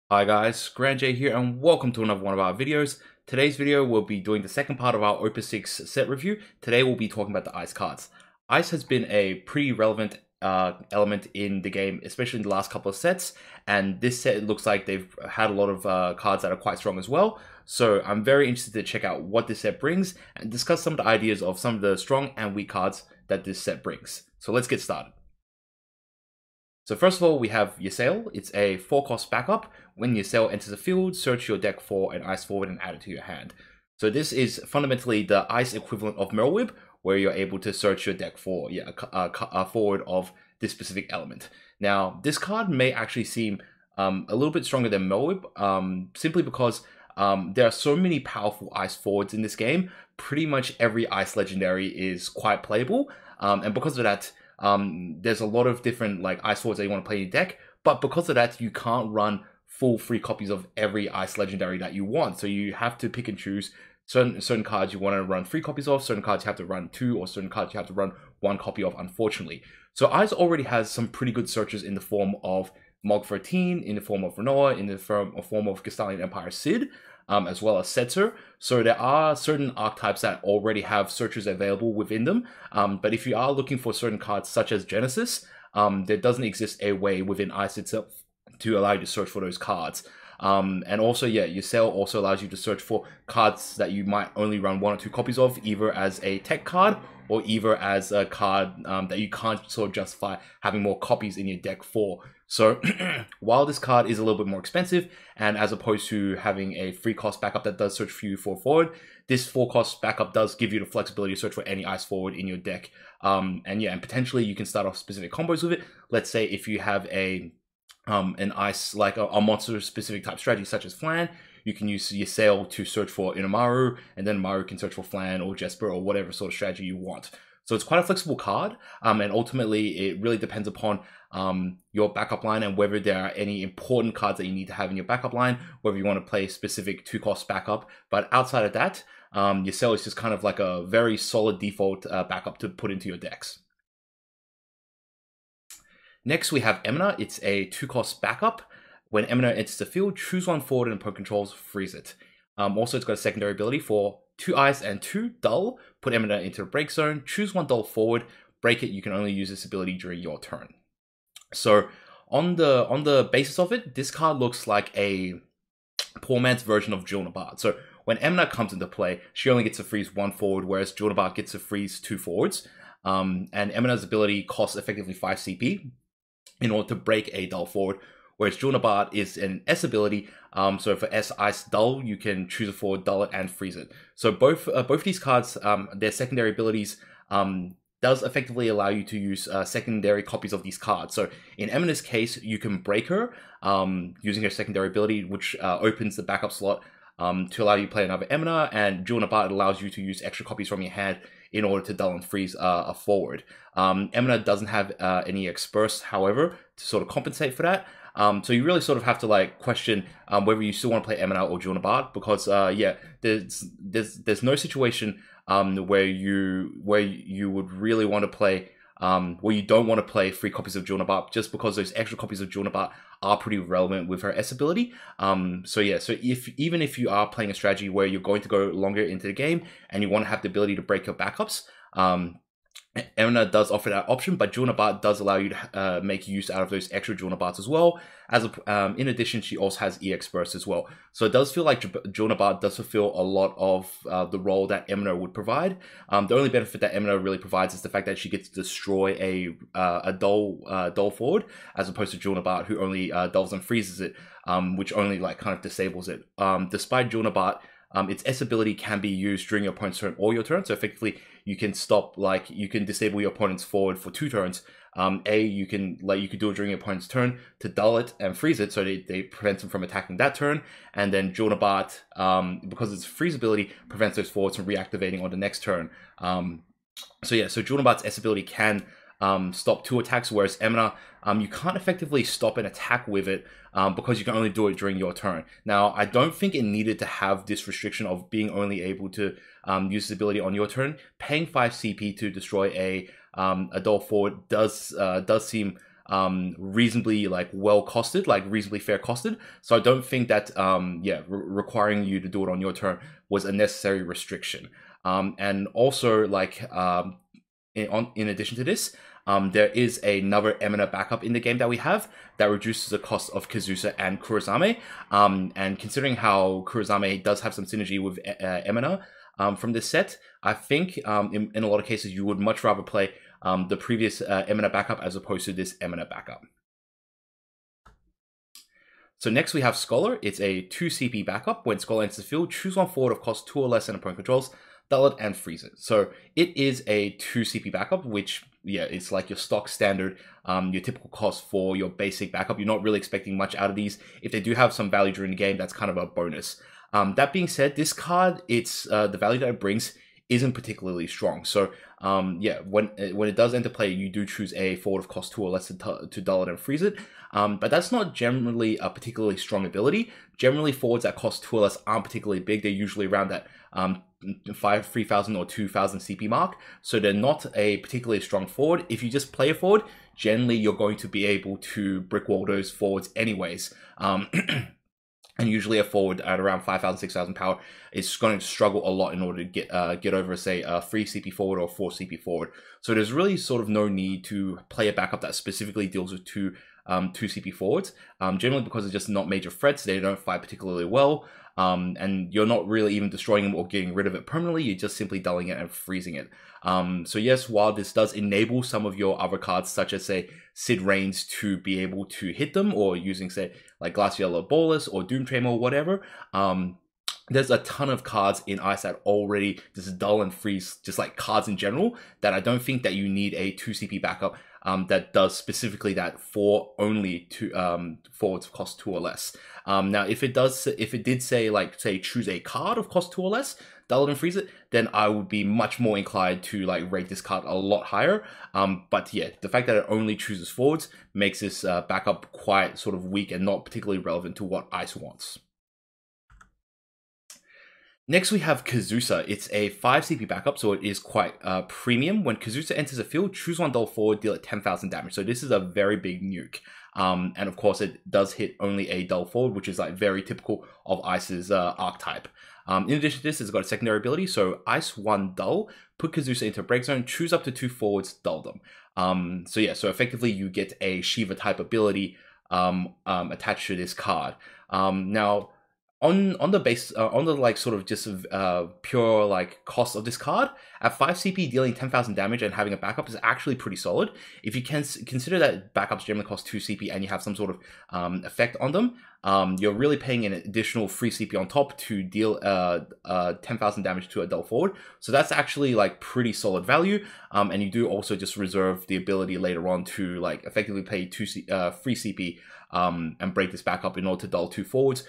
Hi guys, Grand J here and welcome to another one of our videos. Today's video we'll be doing the second part of our Opus 6 set review. Today we'll be talking about the Ice cards. Ice has been a pretty relevant element in the game, especially in the last couple of sets, and this set looks like they've had a lot of cards that are quite strong as well. So I'm very interested to check out what this set brings and discuss some of the ideas of some of the strong and weak cards that this set brings. So let's get started. So first of all, we have Celes. It's a 4-cost backup. When Celes enters the field, search your deck for an ice forward and add it to your hand. So this is fundamentally the ice equivalent of Whip, where you're able to search your deck for a forward of this specific element. Now, this card may actually seem a little bit stronger than Whip, simply because there are so many powerful ice forwards in this game. Pretty much every ice legendary is quite playable, and because of that, there's a lot of different ice forwards that you want to play in your deck, but because of that, you can't run full free copies of every ice legendary that you want. So you have to pick and choose certain cards you want to run 3 copies of, certain cards you have to run 2, or certain cards you have to run 1 copy of, unfortunately. So Ice already has some pretty good searches in the form of Mog 13, in the form of Rinoa, in the form of Castalian Empire Sid, as well as Setzer. So there are certain archetypes that already have searches available within them. But if you are looking for certain cards such as Genesis, there doesn't exist a way within Ice itself to allow you to search for those cards. And also, your Celes also allows you to search for cards that you might only run 1 or 2 copies of, either as a tech card or either as a card that you can't sort of justify having more copies in your deck for. So while this card is a little bit more expensive, and as opposed to having a 3-cost backup that does search for you for forward, this 4-cost backup does give you the flexibility to search for any ice forward in your deck. And potentially you can start off specific combos with it. Let's say if you have an ice, like a monster specific type strategy such as Flan, you can use your Celes to search for Inamaru, and then Maru can search for Flan or Jesper or whatever sort of strategy you want. So it's quite a flexible card, and ultimately it really depends upon your backup line and whether there are any important cards that you need to have in your backup line, whether you want to play specific 2-cost backup. But outside of that, your Celes is just kind of like a very solid default backup to put into your decks. Next, we have Emina. It's a 2-cost backup. When Emina enters the field, choose 1 forward and opponent controls, freeze it. Also, it's got a secondary ability for 2 ice and 2 dull. Put Emina into a break zone, choose 1 dull forward, break it. You can only use this ability during your turn. So on the basis of it, this card looks like a poor man's version of Junabard. So when Emina comes into play, she only gets to freeze 1 forward, whereas Junabard gets to freeze 2 forwards. And Emina's ability costs effectively 5 CP in order to break a dull forward, whereas Junabard is an S ability. So for S Ice Dull, you can choose a forward, dull it, and freeze it. So both these cards, their secondary abilities does effectively allow you to use secondary copies of these cards. So in Emina's case, you can break her using her secondary ability, which opens the backup slot to allow you to play another Emina, and Junabard allows you to use extra copies from your hand in order to dull and freeze a forward. Emina doesn't have any Exburst, however, to sort of compensate for that. So you really sort of have to question whether you still want to play Emina or Junabard, because there's no situation where you would really want to play where you don't want to play 3 copies of Junabard, just because those extra copies of Junabard are pretty relevant with her S ability. So even if you are playing a strategy where you're going to go longer into the game and you want to have the ability to break your backups, Emina does offer that option, but Junabard does allow you to make use out of those extra Junabards as well. In addition, she also has EX Burst as well. So it does feel like Junabard does fulfill a lot of the role that Emina would provide. The only benefit that Emina really provides is the fact that she gets to destroy a dull forward, as opposed to Junabard, who only dulls and freezes it, which only kind of disables it. Despite Junabard, its S ability can be used during your opponent's turn or your turn. So effectively, you can you can disable your opponent's forward for 2 turns. You can do it during your opponent's turn to dull it and freeze it, so they prevent them from attacking that turn. And then Junabard, because its freeze ability, prevents those forwards from reactivating on the next turn. So Junabard's S ability can stop 2 attacks, whereas Emina, you can't effectively stop an attack with it because you can only do it during your turn. Now, I don't think it needed to have this restriction of being only able to use this ability on your turn. Paying 5 CP to destroy a dull forward does seem reasonably like well costed, like reasonably fair costed. So I don't think that requiring you to do it on your turn was a necessary restriction. And also like in addition to this, there is another Emina backup in the game that we have that reduces the cost of Kazusa and Kur-asame. And considering how Kur-asame does have some synergy with Emina from this set, I think in a lot of cases you would much rather play the previous Emina backup as opposed to this Emina backup. So next we have Scholar. It's a 2 CP backup. When Scholar enters the field, choose one forward of cost 2 or less and opponent controls, dull it and freeze it. So it is a 2 CP backup, which, yeah, it's like your stock standard, your typical cost for your basic backup. You're not really expecting much out of these. If they do have some value during the game, that's kind of a bonus. That being said, this card, it's the value that it brings isn't particularly strong. So yeah, when it does enter play, you do choose a forward of cost 2 or less to dull it and freeze it. But that's not generally a particularly strong ability. Generally, forwards that cost 2 or less aren't particularly big. They're usually around that 3,000 or 2,000 CP mark. So they're not a particularly strong forward. If you just play a forward, generally you're going to be able to brickwall those forwards anyways. And usually a forward at around 5,000, 6,000 power is going to struggle a lot in order to get over, say, a 3 CP forward or 4 CP forward. So there's really sort of no need to play a backup that specifically deals with 2 CP forwards. Generally because they're just not major threats, they don't fight particularly well. And you're not really even destroying them or getting rid of it permanently, you're just simply dulling it and freezing it. So yes, while this does enable some of your other cards, such as, say, Sid Reigns to be able to hit them, or using, say, like Glaciella Bolus or Doomtrain or whatever, there's a ton of cards in Ice that already just dull and freeze, just like cards in general, that I don't think that you need a 2 CP backup that does specifically that for only forwards of cost 2 or less. Now, if it did say, like, say, choose a card of cost 2 or less, dull it and freeze it, then I would be much more inclined to like rate this card a lot higher. But yeah, the fact that it only chooses forwards makes this backup quite sort of weak and not particularly relevant to what Ice wants. Next we have Kazusa. It's a 5 CP backup, so it is quite premium. When Kazusa enters the field, choose one dull forward, deal it 10,000 damage. So this is a very big nuke. And of course it does hit only a dull forward, which is like very typical of Ice's archetype. In addition to this, it's got a secondary ability, so Ice 1 dull, put Kazusa into a break zone, choose up to 2 forwards, dull them. So yeah, so effectively you get a Shiva type ability attached to this card. Now, on the base, on the like sort of just pure like cost of this card, at 5 CP dealing 10,000 damage and having a backup is actually pretty solid. If you can consider that backups generally cost 2 CP and you have some sort of effect on them, you're really paying an additional 3 CP on top to deal 10,000 damage to a dull forward. So that's actually like pretty solid value. And you do also just reserve the ability later on to like effectively pay 3 CP and break this back up in order to dull 2 forwards,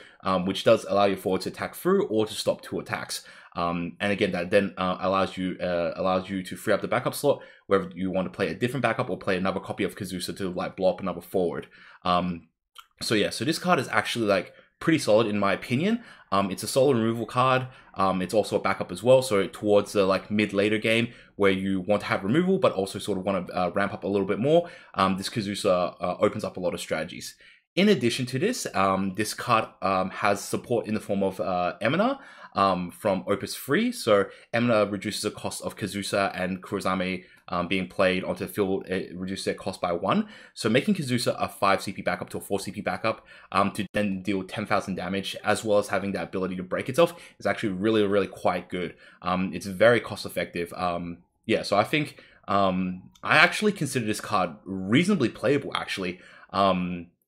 which does allow your forward to attack through or to stop 2 attacks. And again, that then allows you to free up the backup slot, whether you want to play a different backup or play another copy of Kazusa to like blow up another forward. So yeah, so this card is actually like pretty solid in my opinion. It's a solo removal card. It's also a backup as well, so towards the like mid-later game where you want to have removal but also sort of want to ramp up a little bit more, this Kazusa opens up a lot of strategies. In addition to this, this card has support in the form of Emina from Opus 3. So Emina reduces the cost of Kazusa and Kur-asame being played onto the field. It reduces their cost by 1. So making Kazusa a 5 CP backup to a 4 CP backup to then deal 10,000 damage, as well as having that ability to break itself, is actually really, really quite good. It's very cost effective. Yeah, so I think I actually consider this card reasonably playable, actually.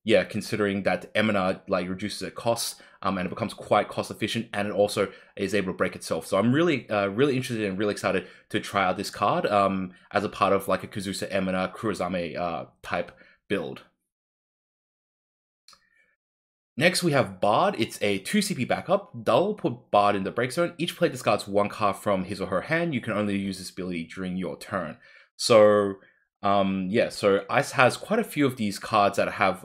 Yeah, considering that Emina like reduces its costs and it becomes quite cost efficient, and it also is able to break itself. So I'm really, really interested and really excited to try out this card as a part of like a Kazusa Emina Kur-asame type build. Next we have Bard. It's a 2 CP backup. Dull, put Bard in the break zone. Each player discards 1 card from his or her hand. You can only use this ability during your turn. So yeah, so Ice has quite a few of these cards that have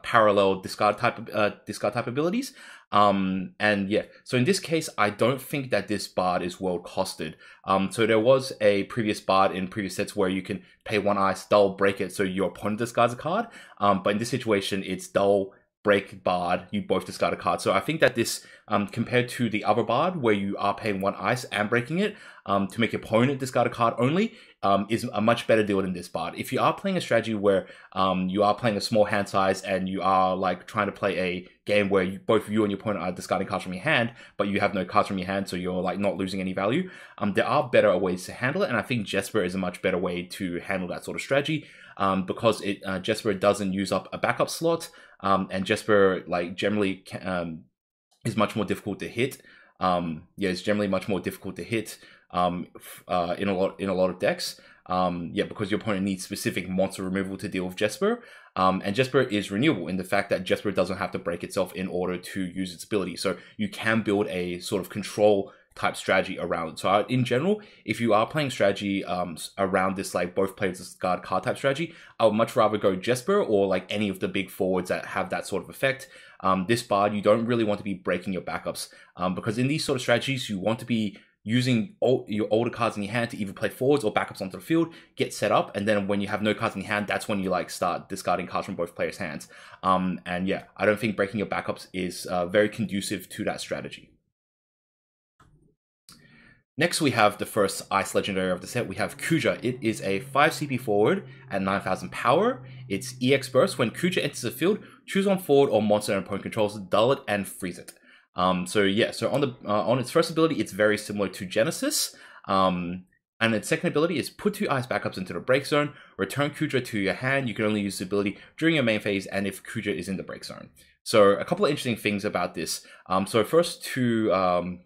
parallel discard type abilities. And yeah, so in this case, I don't think that this bard is world costed. So there was a previous bard in previous sets where you can pay 1 ice, dull, break it, so your opponent discards a card. But in this situation, it's dull, break, bard, you both discard a card. So I think that this, compared to the other bard where you are paying 1 ice and breaking it to make your opponent discard a card only, is a much better deal than this bard. If you are playing a strategy where you are playing a small hand size and you are like trying to play a game where both you and your opponent are discarding cards from your hand, but you have no cards from your hand, so you're like not losing any value, there are better ways to handle it, and I think Jesper is a much better way to handle that sort of strategy, because Jesper doesn't use up a backup slot, and Jesper like generally is much more difficult to hit. It's generally much more difficult to hit in a lot of decks. Because your opponent needs specific monster removal to deal with Jesper. And Jesper is renewable in the fact that Jesper doesn't have to break itself in order to use its ability. So you can build a sort of control type strategy around it. So in general, if you are playing strategy around this like both players discard card type strategy, I would much rather go Jesper or like any of the big forwards that have that sort of effect. This bard, you don't really want to be breaking your backups, because in these sort of strategies, you want to be using your older cards in your hand to either play forwards or backups onto the field, get set up, and then when you have no cards in your hand, that's when you like start discarding cards from both players' hands. And yeah, I don't think breaking your backups is very conducive to that strategy. Next, we have the first Ice Legendary of the set. We have Kuja. It is a 5 CP forward at 9,000 power. It's EX Burst. When Kuja enters the field, choose one forward or monster an opponent controls, dull it, and freeze it. So on its first ability, it's very similar to Genesis. And its second ability is put 2 ice backups into the break zone, return Kuja to your hand. You can only use the ability during your main phase and if Kuja is in the break zone. So a couple of interesting things about this. So first to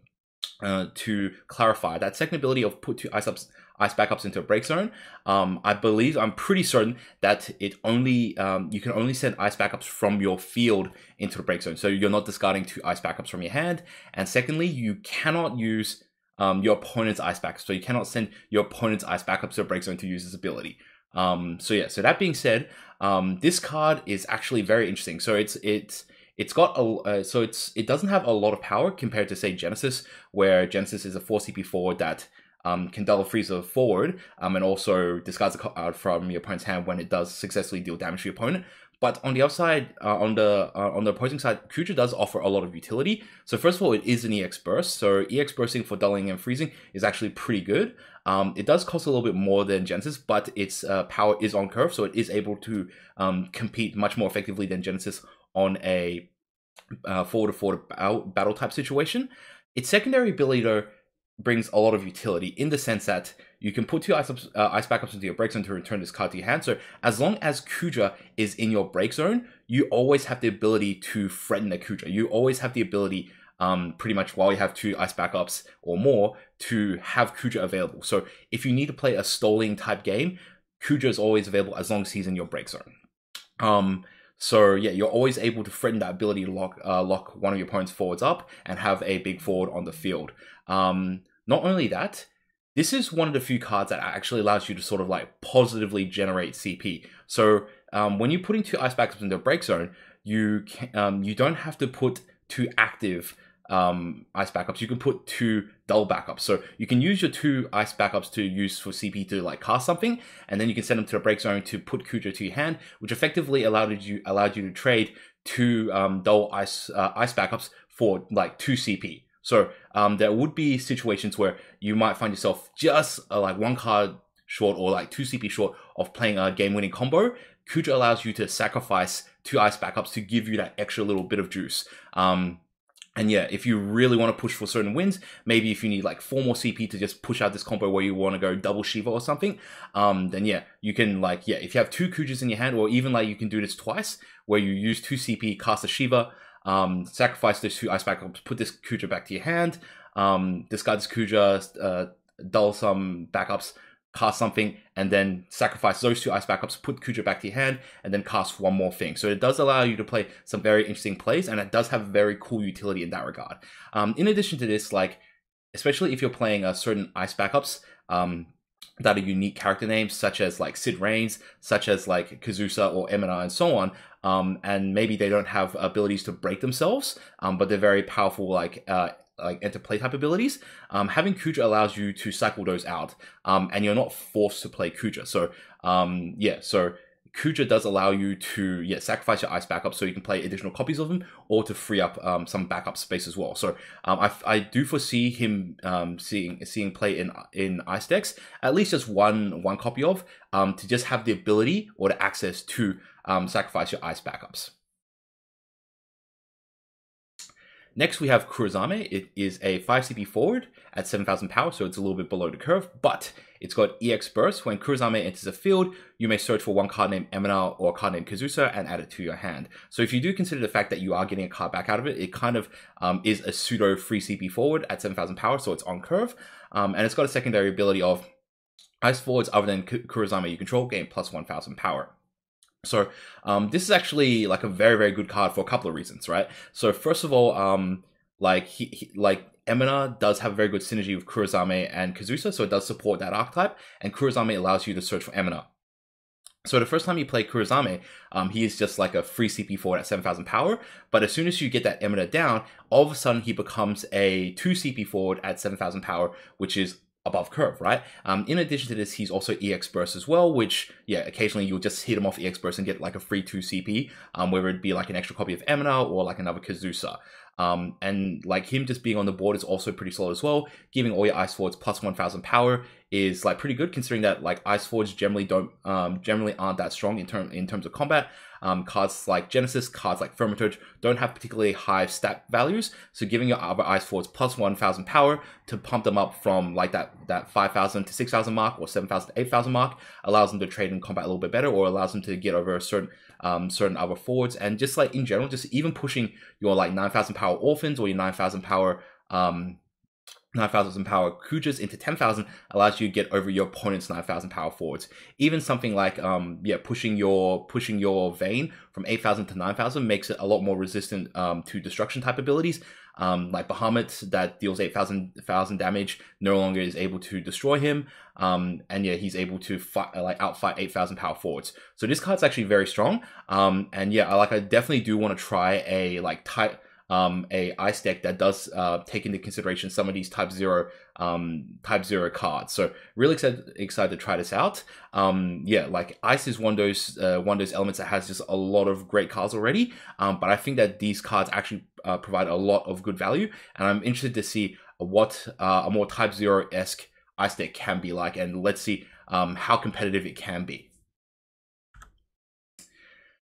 clarify, that second ability of put 2 ice backups into a break zone, I'm pretty certain that it only you can only send ice backups from your field into the break zone. So you're not discarding 2 ice backups from your hand. And secondly, you cannot use your opponent's ice backups. So you cannot send your opponent's ice backups to a break zone to use this ability. So that being said, this card is actually very interesting. So it doesn't have a lot of power compared to say Genesis, where Genesis is a 4 CP forward that can double freeze a forward, and also discards a card from your opponent's hand when it does successfully deal damage to your opponent. But on the upside, on the opposing side, Kuja does offer a lot of utility. So first of all, it is an EX Burst. So EX Bursting for dulling and freezing is actually pretty good. It does cost a little bit more than Genesis, but its power is on curve, so it is able to compete much more effectively than Genesis on a forward-to-forward battle type situation. Its secondary ability, though, brings a lot of utility in the sense that you can put 2 ice backups into your break zone to return this card to your hand. So as long as Kuja is in your break zone, you always have the ability to threaten a Kuja. You always have the ability, pretty much while you have 2 ice backups or more, to have Kuja available. So if you need to play a stalling type game, Kuja is always available as long as he's in your break zone. So yeah, you're always able to threaten that ability to lock one of your opponent's forwards up and have a big forward on the field. Not only that, this is one of the few cards that actually allows you to sort of like positively generate CP. So when you're putting 2 ice backups into a break zone, you don't have to put 2 active ice backups. You can put 2 dull backups. So you can use your 2 ice backups to use for CP to like cast something, and then you can send them to the break zone to put Kuja to your hand, which effectively allowed you to trade 2 dull ice backups for like 2 CP. So there would be situations where you might find yourself just like 1 card short or like 2 CP short of playing a game-winning combo. Kuja allows you to sacrifice 2 ice backups to give you that extra little bit of juice. And yeah, if you really want to push for certain wins, maybe if you need like 4 more CP to just push out this combo where you want to go double Shiva or something, then yeah, you can like, yeah, if you have 2 Kujas in your hand, or even like you can do this twice, where you use 2 CP, cast a Shiva, sacrifice those 2 ice backups, put this Kuja back to your hand, discard this Kuja, dull some backups, cast something, and then sacrifice those 2 ice backups, put Kuja back to your hand, and then cast one more thing. So it does allow you to play some very interesting plays, and it does have very cool utility in that regard. In addition to this, like, especially if you're playing certain ice backups, that are unique character names, such as like Sid Reigns, such as like Kazusa or Emina, and so on. And maybe they don't have abilities to break themselves, but they're very powerful, like interplay type abilities. Having Kuja allows you to cycle those out, and you're not forced to play Kuja. So so Kuja does allow you to sacrifice your ice backup so you can play additional copies of him, or to free up some backup space as well. So I do foresee him seeing play in ice decks, at least just one copy of, to just have the ability or the access to sacrifice your ice backups. Next, we have Kur-asame. It is a 5 CP forward at 7,000 power, so it's a little bit below the curve, but it's got EX burst. When Kur-asame enters a field, you may search for one card named Emina or a card named Kazusa and add it to your hand. So if you do consider the fact that you are getting a card back out of it, it kind of is a pseudo free CP forward at 7,000 power, so it's on curve. And it's got a secondary ability of ice forwards other than Kur-asame you control gain plus 1,000 power. So this is actually like a very, very good card for a couple of reasons, right? So first of all, like Emina does have a very good synergy with Kur-asame and Kazusa, so it does support that archetype, and Kur-asame allows you to search for Emina. So the first time you play Kur-asame, he is just like a free CP forward at 7,000 power, but as soon as you get that Emina down, all of a sudden he becomes a 2 CP forward at 7,000 power, which is above curve, right? In addition to this, he's also EX burst as well, which, occasionally you'll just hit him off EX burst and get like a free 2 CP, whether it be like an extra copy of Emina or like another Kazusa. And like him just being on the board is also pretty solid as well. Giving all your ice forwards plus 1,000 power is like pretty good, considering that like ice forwards generally aren't that strong in terms of combat. Cards like Genesis, cards like Thaumaturge don't have particularly high stat values, so giving your other ice forwards plus 1,000 power to pump them up from like that 5,000 to 6,000 mark, or 7,000 to 8,000 mark, allows them to trade in combat a little bit better, or allows them to get over certain other forwards. And just like in general, just even pushing your like 9,000 power orphans or your 9,000 power 9,000 power Kujas into 10,000 allows you to get over your opponent's 9,000 power forwards. Even something like pushing your Vayne from 8,000 to 9,000 makes it a lot more resistant to destruction type abilities. Like Bahamut that deals 8,000 damage no longer is able to destroy him, and he's able to outfight 8,000 power forwards. So this card's actually very strong, and I definitely do want to try a ice deck that does take into consideration some of these type 0 cards. So really excited to try this out. Like ice is one of those elements that has just a lot of great cards already, but I think that these cards actually provide a lot of good value, and I'm interested to see what a more type 0-esque ice deck can be like, and let's see how competitive it can be.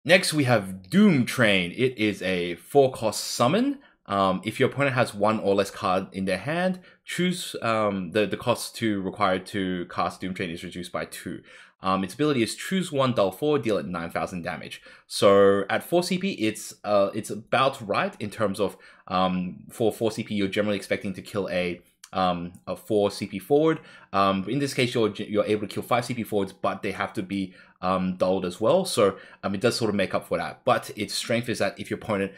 Next, we have Doomtrain. It is a 4-cost summon. If your opponent has one or less card in their hand, choose the cost required to cast Doomtrain is reduced by 2. Its ability is choose one dull 4, deal it 9,000 damage. So at 4 CP, it's about right in terms of for 4 CP, you're generally expecting to kill a 4 CP forward. In this case, you're able to kill 5 CP forwards, but they have to be dulled as well. So it does sort of make up for that. But its strength is that if your opponent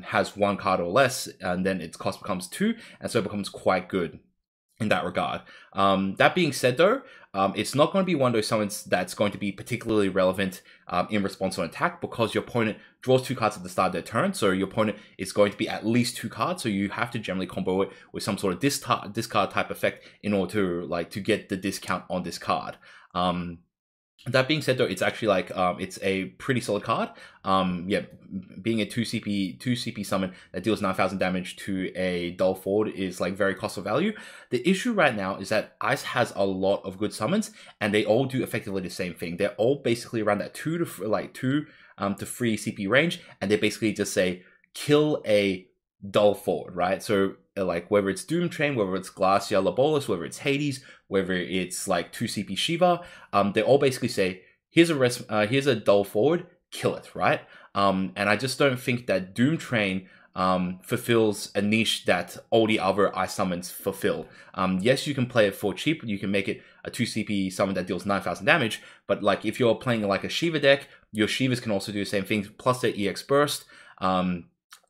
has one card or less, and then its cost becomes 2, and so it becomes quite good in that regard. That being said, though, it's not going to be one of those summons that's going to be particularly relevant in response to an attack, because your opponent draws 2 cards at the start of their turn, so your opponent is going to be at least 2 cards, so you have to generally combo it with some sort of discard type effect in order to get the discount on this card. That being said, though, it's actually it's a pretty solid card. Being a 2 CP summon that deals 9,000 damage to a dull forward is like very cost of value. The issue right now is that Ice has a lot of good summons, and they all do effectively the same thing. They're all basically around that 2 to 3 CP range, and they basically just say kill a dull forward, right? So like whether it's Doomtrain, whether it's Glacia Labolas, whether it's Hades, whether it's like 2 CP Shiva, they all basically say here's a dull forward, kill it, right? And I just don't think that Doomtrain fulfills a niche that all the other ice summons fulfill. Yes, you can play it for cheap, you can make it a 2 CP summon that deals 9,000 damage, but like if you're playing like a Shiva deck, your Shivas can also do the same thing, plus their EX burst.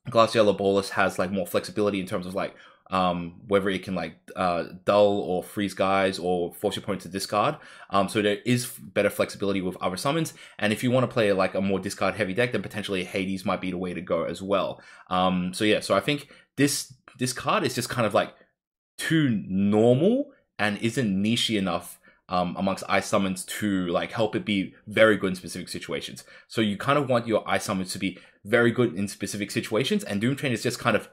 Glacia Labolas has like more flexibility in terms of like whether it can like dull or freeze guys or force your opponent to discard. So there is better flexibility with other summons. And if you want to play like a more discard heavy deck, then potentially Hades might be the way to go as well. So yeah, so I think this card is just kind of like too normal and isn't niche enough amongst ice summons to like help it be very good in specific situations. So you kind of want your ice summons to be very good in specific situations, and Doomtrain is just kind of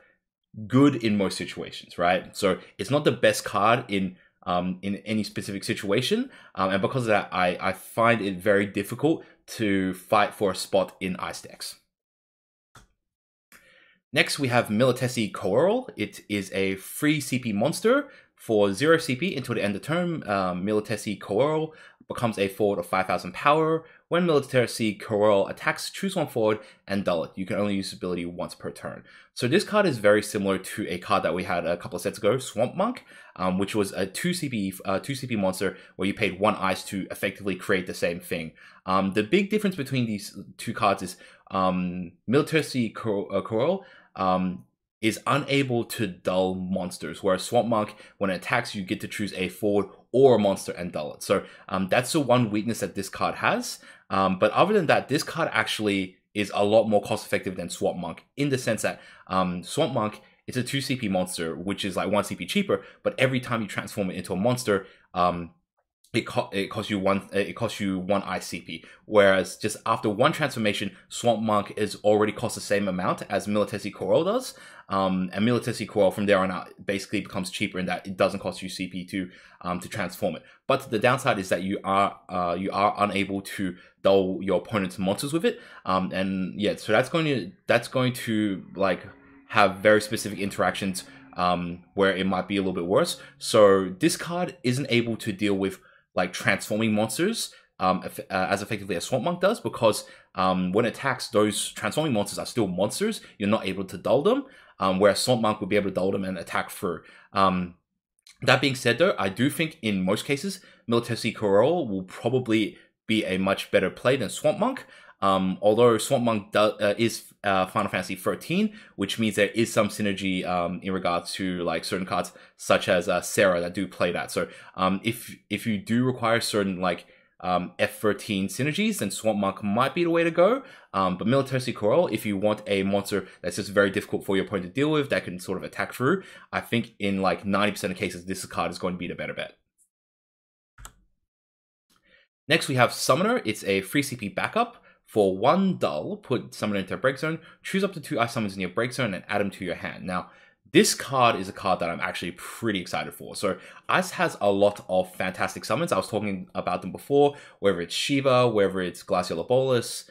good in most situations, right? So it's not the best card in any specific situation, and because of that, I find it very difficult to fight for a spot in ice decks. Next, we have Militesi Coeurl. It is a free CP monster. For 0 CP until the end of turn, Militesi Coeurl becomes a forward of 5,000 power. When Militesi Coeurl attacks, choose one forward and dull it. You can only use this ability once per turn. So this card is very similar to a card that we had a couple of sets ago, Swamp Monk, which was a 2 CP monster where you paid 1 ice to effectively create the same thing. The big difference between these two cards is Militesi Coeurl is unable to dull monsters, whereas Swamp Monk, when it attacks, you get to choose a forward or a monster and dull it. So that's the one weakness that this card has. But other than that, this card actually is a lot more cost effective than Swamp Monk, in the sense that Swamp Monk, it's a 2 CP monster, which is like 1 CP cheaper, but every time you transform it into a monster, it costs you one ice CP, whereas just after one transformation, Swamp Monk is already cost the same amount as Militesi Coeurl does, and Militesi Coeurl from there on out basically becomes cheaper in that it doesn't cost you CP to transform it. But the downside is that you are unable to dull your opponent's monsters with it, and yeah, so that's going to like have very specific interactions where it might be a little bit worse. So this card isn't able to deal with like transforming monsters as effectively as Swamp Monk does, because when it attacks, those transforming monsters are still monsters. You're not able to dull them, whereas Swamp Monk would be able to dull them and attack through. That being said, though, I do think in most cases, Militesi Coeurl will probably be a much better play than Swamp Monk. Although Swamp Monk is Final Fantasy 13, which means there is some synergy in regards to like certain cards such as Sarah that do play that. So if you do require certain like F13 synergies, then Swamp Monk might be the way to go. But Militesi Coeurl, if you want a monster that's just very difficult for your opponent to deal with, that can sort of attack through, I think in like 90% of cases, this card is going to be the better bet. Next, we have Summoner. It's a free CP backup. For 1 dull, put Summoner into a break zone, choose up to 2 ice summons in your break zone and add them to your hand. Now, this card is a card that I'm actually pretty excited for. So, Ice has a lot of fantastic summons. I was talking about them before, whether it's Shiva, whether it's Glacial Bolus,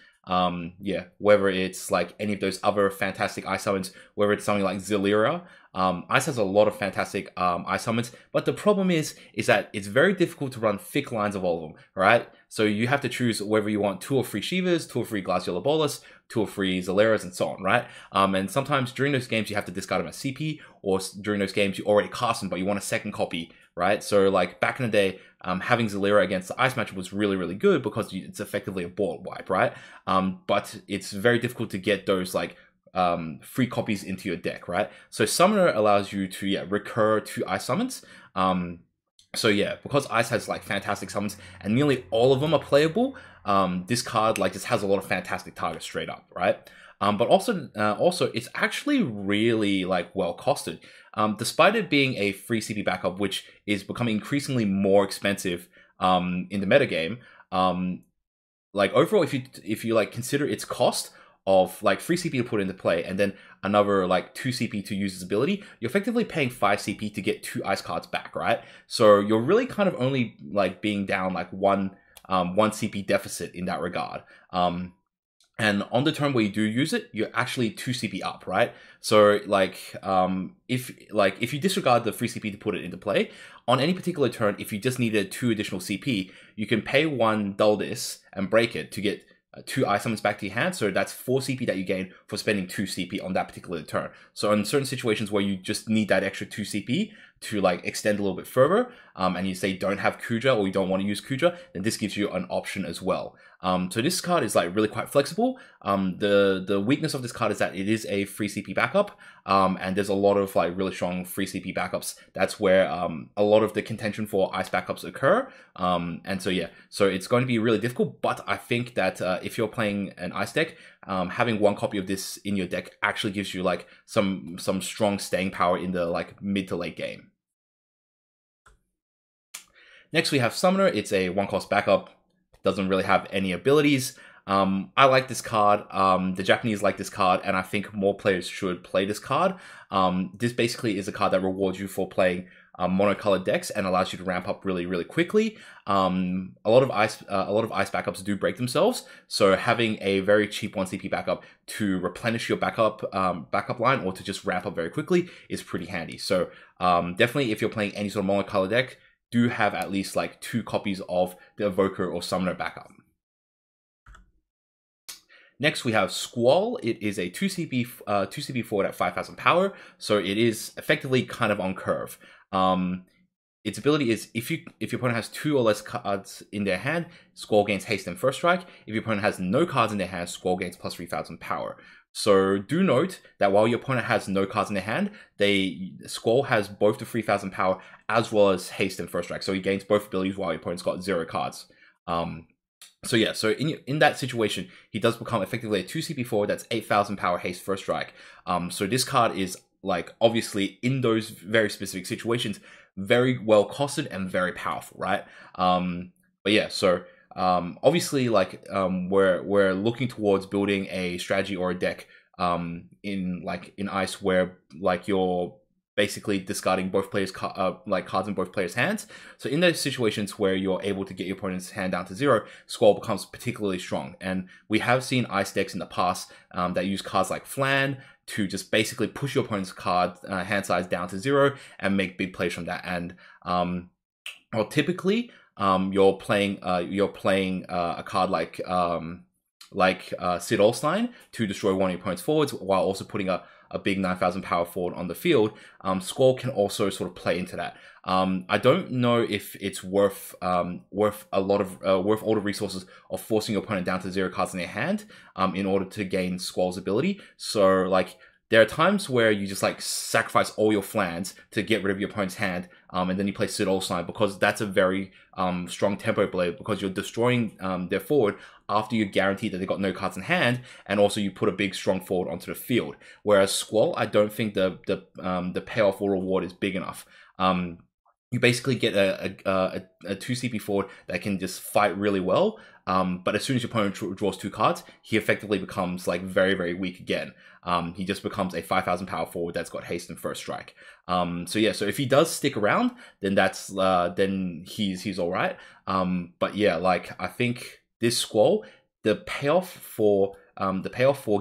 whether it's like any of those other fantastic ice summons, whether it's something like Zelira. Ice has a lot of fantastic ice summons, but the problem is that it's very difficult to run thick lines of all of them, right? So you have to choose whether you want 2 or 3 Shivas, 2 or 3 Glacial Bolus, 2 or 3 Zeliras, and so on, right? And sometimes during those games you have to discard them as CP, or during those games you already cast them, but you want a second copy, right? So like back in the day, having Zelira against the Ice matchup was really, really good because it's effectively a board wipe, right? But it's very difficult to get those like free copies into your deck, right? So Summoner allows you to recur 2 ice summons. So yeah, because Ice has like fantastic summons and nearly all of them are playable, this card like just has a lot of fantastic targets straight up, right? But also it's actually really like well costed. Despite it being a free CP backup, which is becoming increasingly more expensive in the metagame, like overall, if you like consider its cost of like 3 CP to put into play and then another like 2 CP to use its ability, you're effectively paying 5 CP to get 2 ice cards back, right? So you're really kind of only like being down like one CP deficit in that regard. And on the turn where you do use it, you're actually 2 CP up, right? So like if you disregard the free CP to put it into play, on any particular turn, if you just needed 2 additional CP, you can pay 1 dull this and break it to get 2 ice summons back to your hand, so that's 4 CP that you gain for spending 2 CP on that particular turn. So in certain situations where you just need that extra 2 CP to like extend a little bit further, and you say don't have Kuja or you don't want to use Kuja, then this gives you an option as well. So this card is like really quite flexible. The weakness of this card is that it is a free CP backup, and there's a lot of like really strong free CP backups. That's where a lot of the contention for ice backups occur. And so yeah, so it's going to be really difficult. But I think that if you're playing an ice deck, having one copy of this in your deck actually gives you like some strong staying power in the like mid to late game. Next we have Summoner. It's a 1-cost backup. Doesn't really have any abilities. I like this card. The Japanese like this card, and I think more players should play this card. This basically is a card that rewards you for playing monocolored decks and allows you to ramp up really quickly. A lot of ice backups do break themselves, so having a very cheap 1 CP backup to replenish your backup line or to just ramp up very quickly is pretty handy. So definitely, if you're playing any sort of monocolored deck, do have at least like 2 copies of the Evoker or Summoner backup. Next we have Squall. It is a 2 CP forward at 5,000 power, so it is effectively kind of on curve. Its ability is if your opponent has 2 or less cards in their hand, Squall gains haste and first strike. If your opponent has no cards in their hand, Squall gains plus 3,000 power. So do note that while your opponent has no cards in their hand, Squall has both the 3,000 power as well as haste and first strike. So he gains both abilities while your opponent's got 0 cards. So yeah, so in that situation, he does become effectively a 2 CP forward that's 8,000 power haste first strike. So this card is like obviously in those very specific situations, very well costed and very powerful, right? But yeah, so obviously like we're looking towards building a strategy or a deck in ice where like you're basically discarding both players cards in both players' hands. So in those situations where you're able to get your opponent's hand down to 0, Squall becomes particularly strong. And we have seen ice decks in the past that use cards like Flan to just basically push your opponent's card hand size down to 0 and make big plays from that. And well, typically you're playing a card like Sid Olstein to destroy one of your opponent's forwards while also putting a big 9,000 power forward on the field. Squall can also sort of play into that. I don't know if it's worth all the resources of forcing your opponent down to 0 cards in their hand in order to gain Squall's ability. So like there are times where you just like sacrifice all your flans to get rid of your opponent's hand, and then you play Sid Olstein because that's a very strong tempo blade because you're destroying their forward after you guarantee that they got no cards in hand, and also you put a big strong forward onto the field. Whereas Squall, I don't think the payoff or reward is big enough. You basically get a 2 CP forward that can just fight really well, but as soon as your opponent draws 2 cards, he effectively becomes like very weak again. He just becomes a 5,000 power forward that's got haste and first strike. So yeah, so if he does stick around, then that's then he's all right. But yeah, like I think this Squall, the payoff for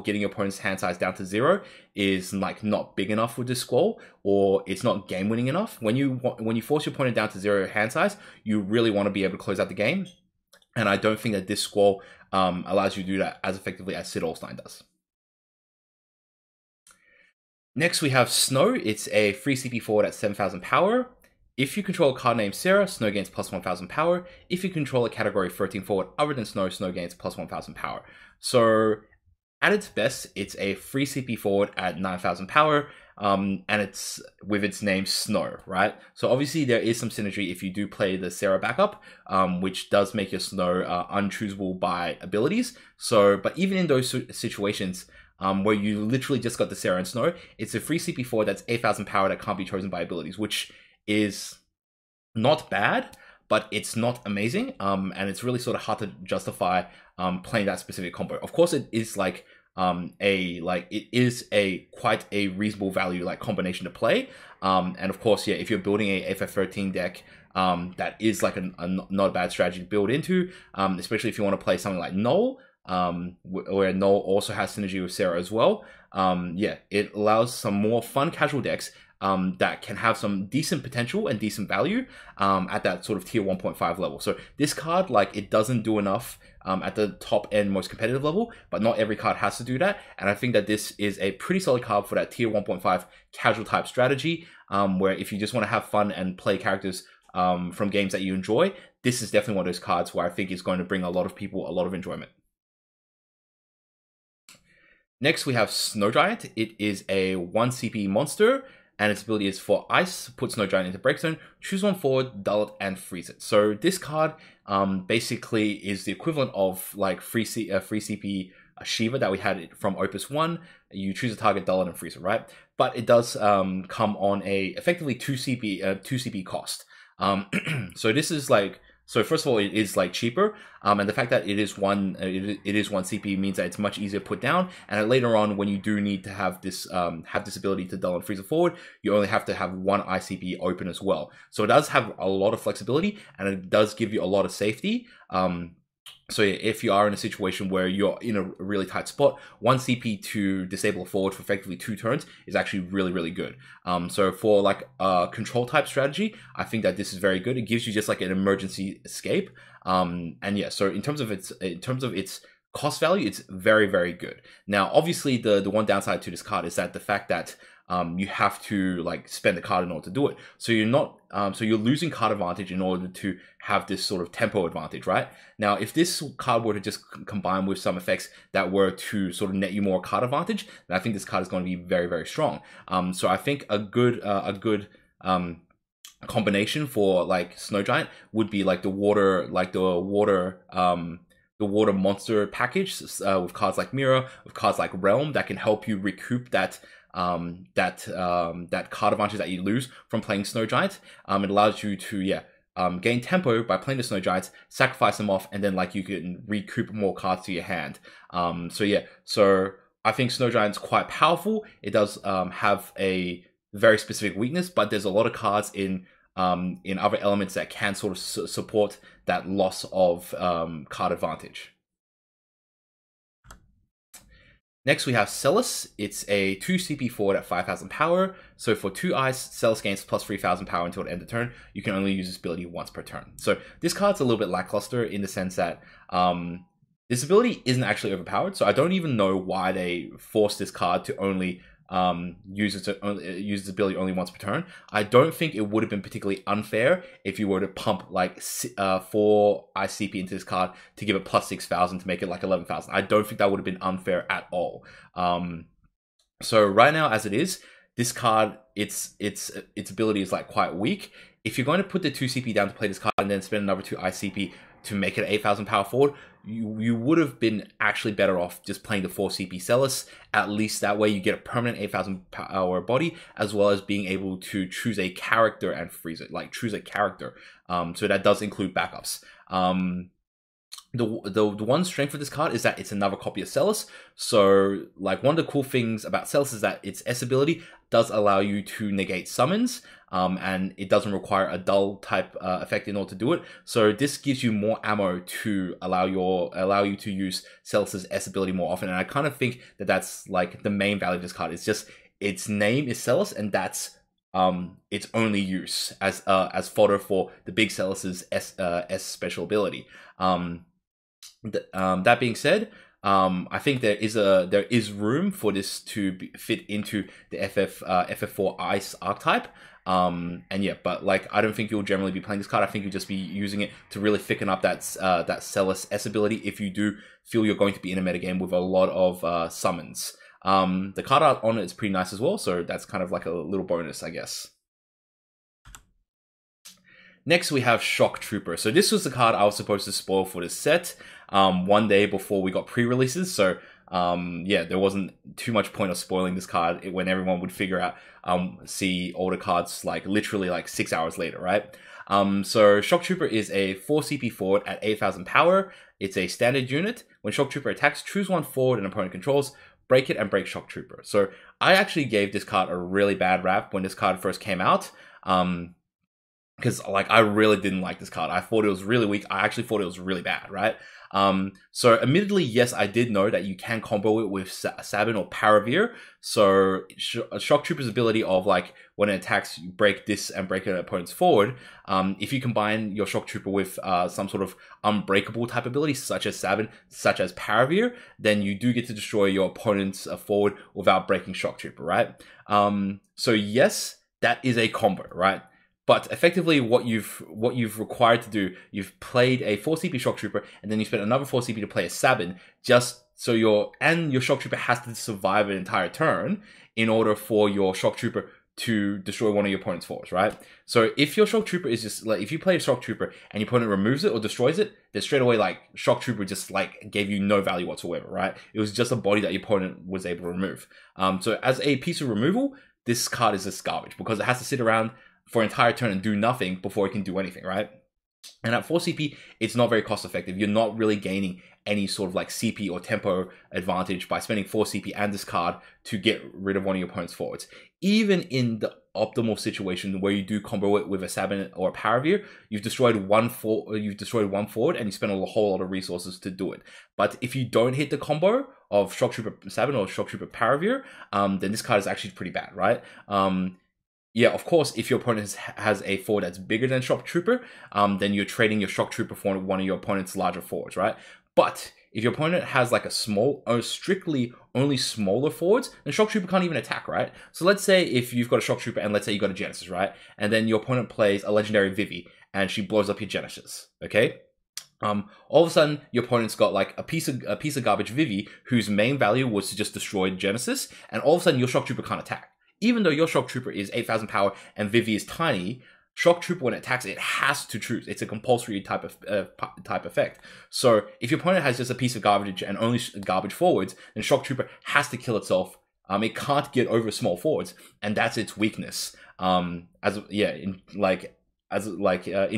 getting your opponent's hand size down to 0 is like not big enough with this Squall, or it's not game winning enough. When you force your opponent down to 0 hand size, you really want to be able to close out the game, and I don't think that this Squall allows you to do that as effectively as Sid Olstein does. Next we have Snow. It's a free CP forward at 7,000 power. If you control a card named Sarah, Snow gains plus 1,000 power. If you control a category 13 forward other than Snow, Snow gains plus 1,000 power. So at its best, it's a free CP forward at 9,000 power, and it's with its name Snow, right? So obviously there is some synergy if you do play the Sarah backup, which does make your Snow unchoosable by abilities. So, but even in those situations, where you literally just got the Sarah and Snow, it's a free CP forward that's 8,000 power that can't be chosen by abilities, which is not bad, but it's not amazing, and it's really sort of hard to justify playing that specific combo. Of course, it is like it is quite a reasonable value like combination to play, and of course, yeah, if you're building a FF13 deck, that is like a not a bad strategy to build into, especially if you want to play something like Null, where Null also has synergy with Sarah as well. Yeah, it allows some more fun casual decks that can have some decent potential and decent value at that sort of tier 1.5 level. So this card, like, it doesn't do enough at the top end, most competitive level, but not every card has to do that. And I think that this is a pretty solid card for that tier 1.5 casual type strategy, where if you just want to have fun and play characters from games that you enjoy, this is definitely one of those cards where I think is going to bring a lot of people a lot of enjoyment. Next, we have Snow Giant. It is a 1 CP monster, and its ability is for ice. Put Snow Giant into break zone, choose one forward, dull it, and freeze it. So this card basically is the equivalent of like free CP Shiva that we had from Opus 1. You choose a target, dull it, and freeze it, right? But it does come on a effectively 2 CP cost. So this is like, so first of all, it is like cheaper, and the fact that it is one CP means that it's much easier to put down. And later on, when you do need to have this ability to dull and freeze it forward, you only have to have one ICP open as well. So it does have a lot of flexibility, and it does give you a lot of safety. So if you are in a situation where you're in a really tight spot, 1 CP to disable a forward for effectively 2 turns is actually really, really good. So for like a control type strategy, I think that this is very good. It gives you just like an emergency escape. And yeah, so in terms of its cost value, it's very, very good. Now, obviously, the one downside to this card is that the fact that you have to like spend the card in order to do it. So you're not, so you're losing card advantage in order to have this sort of tempo advantage, right? Now, if this card were to just combine with some effects that were to sort of net you more card advantage, then I think this card is going to be very, very strong. So I think a good combination for like Snow Giant would be like the water monster package with cards like Mirror, with cards like Realm that can help you recoup that card advantage that you lose from playing Snow Giant. It allows you to gain tempo by playing the Snow Giants, sacrifice them off, and then like you can recoup more cards to your hand. So I think Snow Giant's quite powerful. It does have a very specific weakness, but there's a lot of cards in other elements that can sort of support that loss of card advantage. Next, we have Celes. It's a 2 CP forward at 5,000 power. So for 2 ice, Celes gains plus 3,000 power until the end of turn. You can only use this ability once per turn. So this card's a little bit lackluster in the sense that this ability isn't actually overpowered. So I don't even know why they forced this card to only use its ability only once per turn. I don't think it would have been particularly unfair if you were to pump like 4 ICP into this card to give it plus 6,000 to make it like 11,000. I don't think that would have been unfair at all. So right now, as it is, this card, its ability is like quite weak. If you're going to put the 2 CP down to play this card and then spend another 2 ICP to make it 8,000 power forward, you would have been actually better off just playing the 4 CP Celes. At least that way you get a permanent 8,000 power body, as well as being able to choose a character and freeze it, like choose a character. So that does include backups. The one strength of this card is that it's another copy of Celes. So like one of the cool things about Celes is that its S ability does allow you to negate summons, and it doesn't require a dull type effect in order to do it. So this gives you more ammo to allow you to use Celes' S ability more often. And I kind of think that that's like the main value of this card. It's just its name is Celes, and that's its only use as fodder for the big Celes' S special ability. That being said, I think there is room for this to fit into the FF4 Ice archetype. And yeah, but like I don't think you'll generally be playing this card. I think you'll just be using it to really thicken up that Celes S ability if you do feel you're going to be in a metagame with a lot of summons. The card art on it is pretty nice as well, so that's kind of like a little bonus, I guess. Next, we have Shock Trooper. So this was the card I was supposed to spoil for this set one day before we got pre-releases. So yeah, there wasn't too much point of spoiling this card when everyone would figure out, see all the cards like literally like 6 hours later, right? So Shock Trooper is a 4 CP forward at 8,000 power. It's a standard unit. When Shock Trooper attacks, choose one forward an opponent controls, break it and break Shock Trooper. So I actually gave this card a really bad rap when this card first came out. Because like I really didn't like this card. I thought it was really weak. I actually thought it was really bad, right? So admittedly, yes, I did know that you can combo it with Sabin or Paravir. So Shock Trooper's ability of like when it attacks, you break this and break an opponent's forward. If you combine your Shock Trooper with some sort of unbreakable type ability, such as Sabin, such as Paravir, then you do get to destroy your opponent's forward without breaking Shock Trooper, right? So yes, that is a combo, right? But effectively, what you've required to do, you've played a 4 CP Shock Trooper, and then you spent another 4 CP to play a Sabin, just so your Shock Trooper has to survive an entire turn in order for your Shock Trooper to destroy one of your opponent's forwards, right? So if your Shock Trooper is just like, if you play a Shock Trooper and your opponent removes it or destroys it, then straight away like Shock Trooper just like gave you no value whatsoever, right? It was just a body that your opponent was able to remove. So as a piece of removal, this card is just garbage because it has to sit around for an entire turn and do nothing before it can do anything, right? And at 4 CP, it's not very cost effective. You're not really gaining any sort of like CP or tempo advantage by spending 4 CP and this card to get rid of one of your opponent's forwards. Even in the optimal situation where you do combo it with a Sabin or a Paravir, you've destroyed one forward and you spend a whole lot of resources to do it. But if you don't hit the combo of Shock Trooper Sabin or Shock Trooper Paravir, then this card is actually pretty bad, right? Yeah, of course, if your opponent has a forward that's bigger than Shock Trooper, then you're trading your Shock Trooper for one of your opponent's larger forwards, right? But if your opponent has like a small, or strictly only smaller forwards, then Shock Trooper can't even attack, right? So let's say if you've got a Shock Trooper and let's say you've got a Genesis, right? And then your opponent plays a Legendary Vivi and she blows up your Genesis, okay? All of a sudden, your opponent's got like a piece of garbage Vivi whose main value was to just destroy Genesis, and all of a sudden your Shock Trooper can't attack. Even though your Shock Trooper is 8,000 power and Vivi is tiny, Shock Trooper, when it attacks, it has to choose. It's a compulsory type effect. So if your opponent has just a piece of garbage and only garbage forwards, then Shock Trooper has to kill itself. It can't get over small forwards, and that's its weakness. In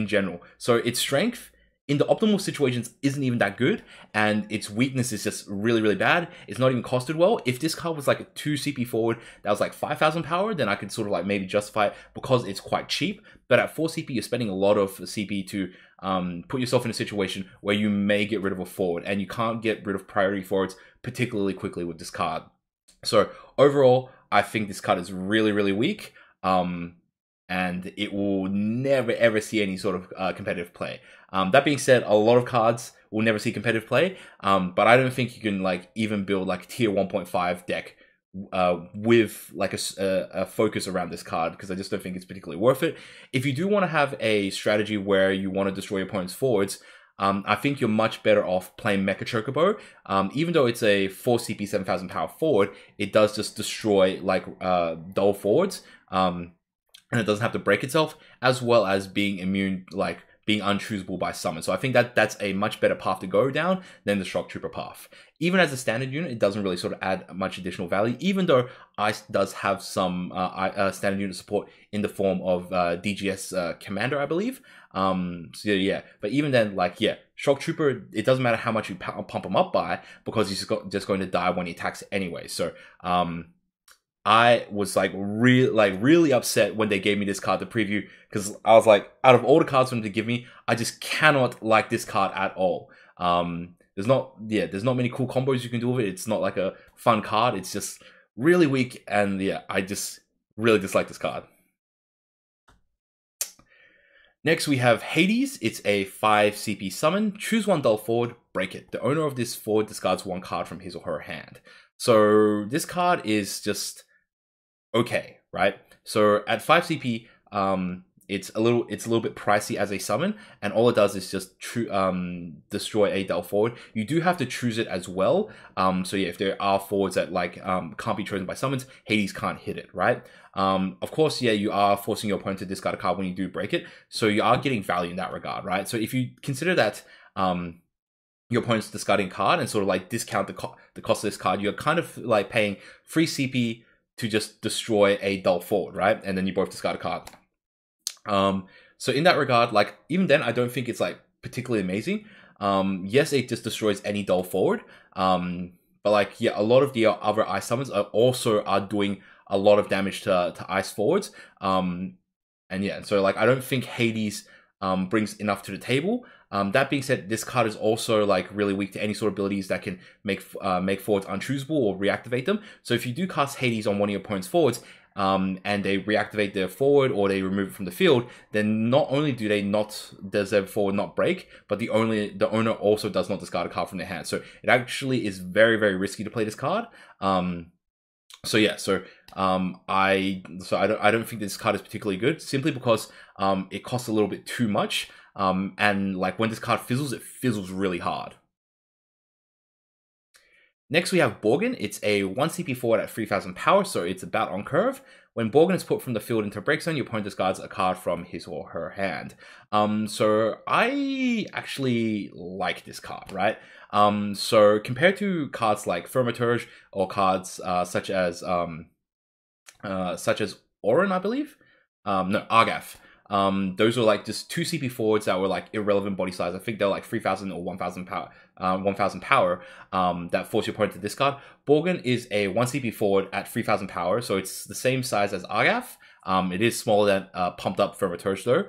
general. So its strength in the optimal situations isn't even that good, and its weakness is just really, really bad. It's not even costed well. If this card was like a 2 CP forward that was like 5,000 power, then I could sort of like maybe justify it because it's quite cheap. But at 4 CP, you're spending a lot of CP to put yourself in a situation where you may get rid of a forward, and you can't get rid of priority forwards particularly quickly with this card. So overall, I think this card is really, really weak. And it will never ever see any sort of competitive play. That being said, a lot of cards will never see competitive play, but I don't think you can like even build like a tier 1.5 deck with like a focus around this card, because I just don't think it's particularly worth it. If you do want to have a strategy where you want to destroy your opponent's forwards, I think you're much better off playing Mecha Chocobo. Even though it's a 4 CP 7,000 power forward, it does just destroy like dull forwards. And it doesn't have to break itself, as well as being immune, like being unchoosable by summon. So I think that's a much better path to go down than the Shock Trooper path. Even as a standard unit, it doesn't really sort of add much additional value, even though Ice does have some standard unit support in the form of DGS Commander, I believe. So yeah, but even then, like, yeah, Shock Trooper, it doesn't matter how much you pump him up by, because he's just going to die when he attacks anyway. So I was like really upset when they gave me this card to preview, because I was like, out of all the cards for them to give me, I just cannot like this card at all. There's not many cool combos you can do with it. It's not like a fun card. It's just really weak, and yeah, I just really dislike this card. Next, we have Hades. It's a 5 CP summon. Choose one dull forward, break it. The owner of this forward discards one card from his or her hand. So this card is just okay, right? So at 5 CP, it's a little bit pricey as a summon, and all it does is just destroy a dull forward. You do have to choose it as well. So yeah, if there are forwards that like can't be chosen by summons, Hades can't hit it, right? Of course, yeah, you are forcing your opponent to discard a card when you do break it, so you are getting value in that regard, right? So if you consider that your opponent's discarding a card and sort of like discount the cost of this card, you're kind of like paying 3 CP to just destroy a dull forward, right? And then you both discard a card. So in that regard, like, even then, I don't think it's like particularly amazing. Yes, it just destroys any dull forward. But like, yeah, a lot of the other ice summons are doing a lot of damage to ice forwards. And yeah, so like, I don't think Hades brings enough to the table. That being said, this card is also like really weak to any sort of abilities that can make forwards unchoosable or reactivate them. So if you do cast Hades on one of your opponent's forwards, and they reactivate their forward or they remove it from the field, then not only does their forward not break, but the owner also does not discard a card from their hand. So it actually is very, very risky to play this card. So yeah, I don't think this card is particularly good, simply because it costs a little bit too much. And like when this card fizzles, it fizzles really hard. Next we have Borgan. It's a 1 CP forward at 3000 power, so it's about on curve. When Borgan is put from the field into a break zone, your opponent discards a card from his or her hand. So I actually like this card, right? So compared to cards like Thaumaturge or cards such as Orin, I believe? No, Argath. Those were like just 2 CP forwards that were like irrelevant body size. I think they're like 3000 or 1000 power, 1000 power, that force your opponent to discard. Borgan is a 1 CP forward at 3000 power, so it's the same size as Argath. It is smaller than pumped up Thaumaturge though.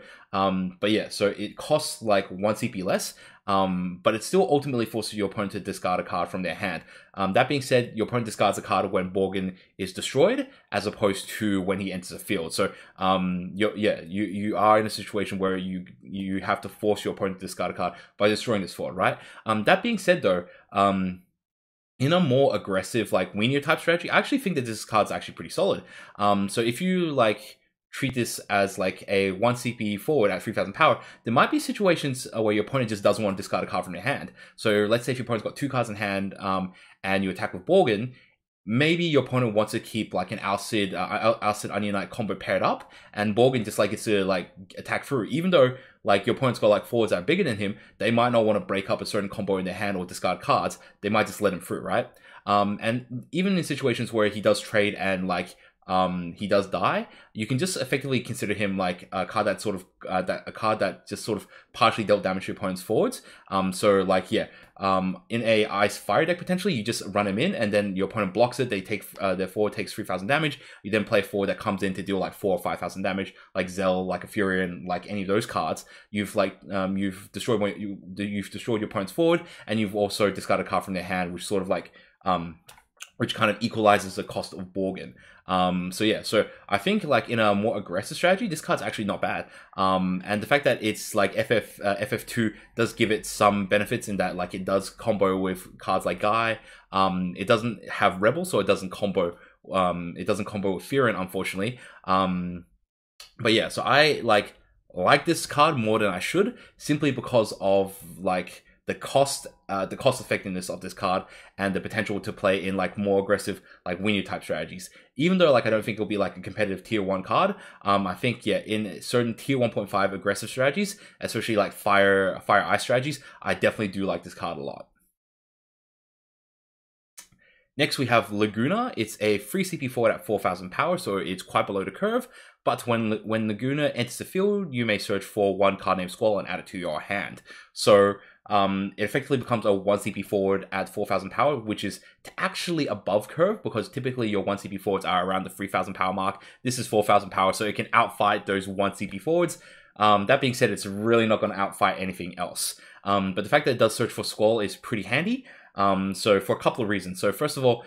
But yeah, so it costs like 1 CP less. But it still ultimately forces your opponent to discard a card from their hand. That being said, your opponent discards a card when Borgan is destroyed, as opposed to when he enters the field. So you are in a situation where you have to force your opponent to discard a card by destroying this forward, right? That being said though, in a more aggressive like Weenie type strategy, I actually think that this card's actually pretty solid. So if you like treat this as like a 1 CP forward at 3000 power, there might be situations where your opponent just doesn't want to discard a card from their hand. So let's say if your opponent's got 2 cards in hand, and you attack with Borgan, maybe your opponent wants to keep like an Alcid Onion Knight combo paired up, and Borgan just like gets to like attack through. Even though like your opponent's got like forwards that are bigger than him, they might not want to break up a certain combo in their hand or discard cards. They might just let him through, right? And even in situations where he does trade and like he does die, you can just effectively consider him like a card that sort of a card that just sort of partially dealt damage to your opponent's forwards. So like yeah, in a ice fire deck potentially, you just run him in, and then your opponent blocks it. They take their forward takes 3000 damage. You then play a forward that comes in to deal like 4 or 5000 damage, like Zell, like a Furion, like any of those cards. You've like you've destroyed your opponent's forward, and you've also discarded a card from their hand, which sort of like which kind of equalizes the cost of Borgan. So yeah, so I think like in a more aggressive strategy, this card's actually not bad. And the fact that it's like FF2 does give it some benefits in that like it does combo with cards like Guy. It doesn't have Rebel, so it doesn't combo with Furion, unfortunately. But yeah, so I like this card more than I should, simply because of like the cost effectiveness of this card and the potential to play in like more aggressive like Weenie type strategies. Even though like I don't think it'll be like a competitive tier 1 card, I think yeah, in certain tier 1.5 aggressive strategies, especially like fire ice strategies, I definitely do like this card a lot. Next we have Laguna. It's a 3 CP forward at 4000 power, so it's quite below the curve. But when Laguna enters the field, you may search for 1 card named Squall and add it to your hand. So it effectively becomes a 1 CP forward at 4000 power, which is actually above curve, because typically your 1 CP forwards are around the 3000 power mark. This is 4000 power, so it can outfight those 1 CP forwards. That being said, it's really not going to outfight anything else. But the fact that it does search for Squall is pretty handy. So for a couple of reasons. So first of all,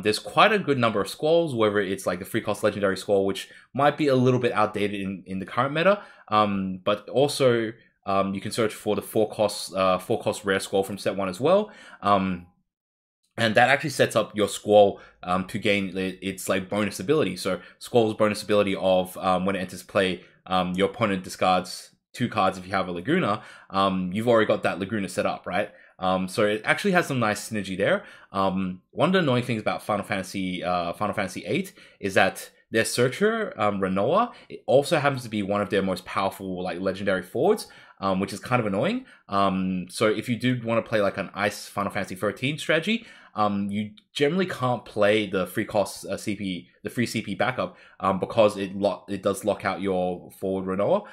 there's quite a good number of Squalls, whether it's like the 3-cost legendary Squall, which might be a little bit outdated in the current meta, but also you can search for the 4-cost rare Squall from set 1 as well. And that actually sets up your Squall to gain its like bonus ability. So Squall's bonus ability of when it enters play, your opponent discards 2 cards if you have a Laguna. You've already got that Laguna set up, right? So it actually has some nice synergy there. One of the annoying things about Final Fantasy VIII is that their searcher, Rinoa, it also happens to be one of their most powerful like legendary forwards, which is kind of annoying. So if you do want to play like an Ice Final Fantasy 13 strategy, you generally can't play the free cost CP, the free CP backup, because it does lock out your forward Rinoa.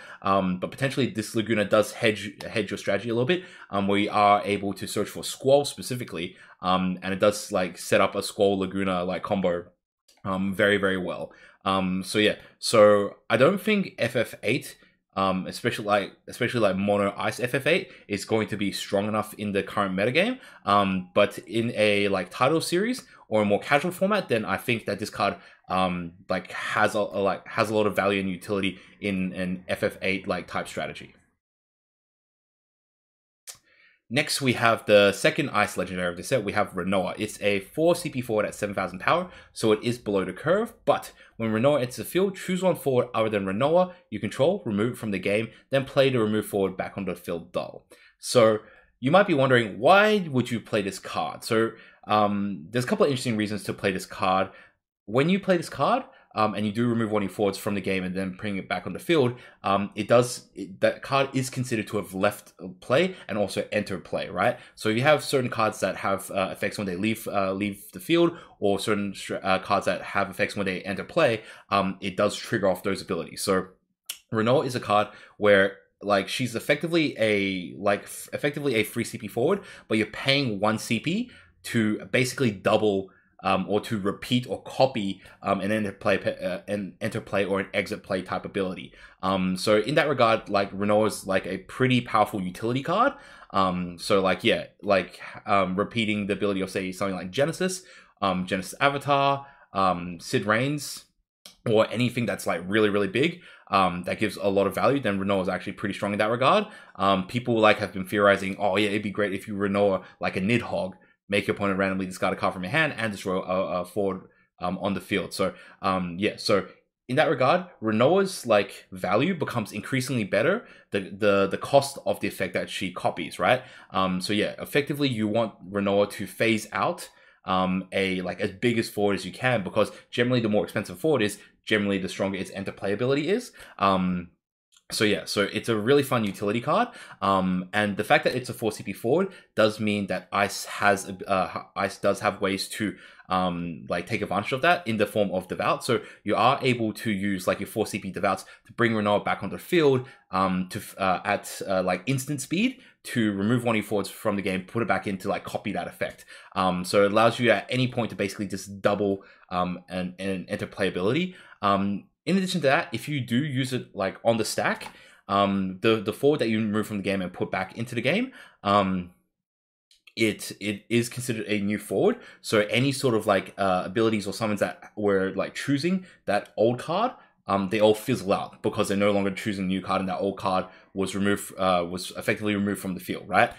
But potentially this Laguna does hedge your strategy a little bit, where you are able to search for Squall specifically, and it does like set up a Squall Laguna like combo very, very well. So yeah, so I don't think FF8 especially like mono ice FF8 is going to be strong enough in the current metagame. But in a like title series or a more casual format, then I think that this card like has a lot of value and utility in an FF8 like type strategy. Next, we have the second Ice Legendary of the set. We have Rinoa. It's a 4 CP forward at 7,000 power, so it is below the curve. But when Rinoa enters the field, choose one forward other than Rinoa you control, remove it from the game, then play the remove forward back onto the field dull. So you might be wondering, why would you play this card? So there's a couple of interesting reasons to play this card. When you play this card, and you do remove one of your forwards from the game and then bring it back on the field, that card is considered to have left play and also entered play, right? So you have certain cards that have effects when they leave the field, or certain cards that have effects when they enter play. It does trigger off those abilities. So Rinoa is a card where like she's effectively a free CP forward, but you're paying 1 CP to basically double or to repeat or copy an enter play or an exit play type ability. So in that regard, like Rinoa is like a pretty powerful utility card. So like yeah, like repeating the ability of say something like Genesis, Genesis Avatar, Sid Reigns, or anything that's like really big, that gives a lot of value, then Rinoa is actually pretty strong in that regard. People like have been theorizing, oh yeah, it'd be great if you Rinoa like a Nidhogg, make your opponent randomly discard a card from your hand and destroy a forward on the field. So yeah, so in that regard, Rinoa's like value becomes increasingly better the cost of the effect that she copies, right? So yeah, effectively you want Rinoa to phase out as big as forward as you can, because generally the more expensive forward is, generally the stronger its enter playability is. So yeah, so it's a really fun utility card, and the fact that it's a 4 CP forward does mean that Ice does have ways to like take advantage of that in the form of Devout. So you are able to use like your 4 CP Devouts to bring Rinoa back onto the field at like instant speed, to remove one of your forwards from the game, put it back in to like copy that effect. So it allows you at any point to basically just double an enter playability. In addition to that, if you do use it like on the stack, the forward that you remove from the game and put back into the game, it is considered a new forward. So any sort of like abilities or summons that were like choosing that old card, they all fizzle out because they're no longer choosing a new card, and that old card was effectively removed from the field, right?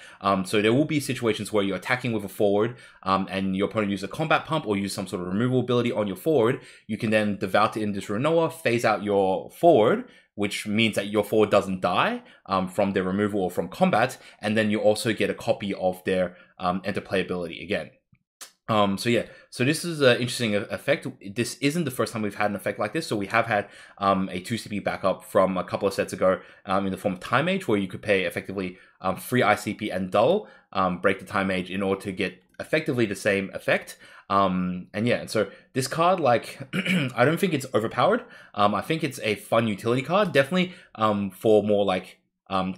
So there will be situations where you're attacking with a forward, and your opponent uses a combat pump or use some sort of removal ability on your forward. You can then Devout it into Rinoa, phase out your forward, which means that your forward doesn't die from their removal or from combat, and then you also get a copy of their enter playability again. So yeah, so this is an interesting effect. This isn't the first time we've had an effect like this. So we have had a 2 CP backup from a couple of sets ago in the form of Time Mage, where you could pay effectively free ICP and dull, break the Time Mage in order to get effectively the same effect. And yeah, so this card, like, I don't think it's overpowered. I think it's a fun utility card, definitely for more like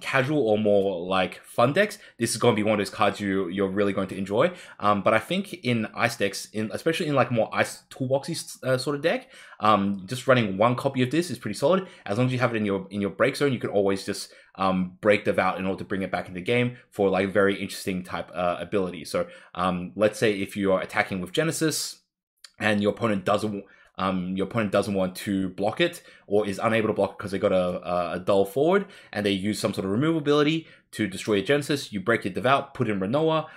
casual or more like fun decks. This is going to be one of those cards you're really going to enjoy. But I think in ice decks, especially in like more ice toolboxy sort of deck, just running one copy of this is pretty solid. As long as you have it in your break zone, you can always just break Devout in order to bring it back into the game for like very interesting type ability. So let's say if you are attacking with Genesis and your opponent doesn't want to block it, or is unable to block it because they got a dull forward, and they use some sort of removal ability to destroy your Genesis. You break your Devout, put in Rinoa,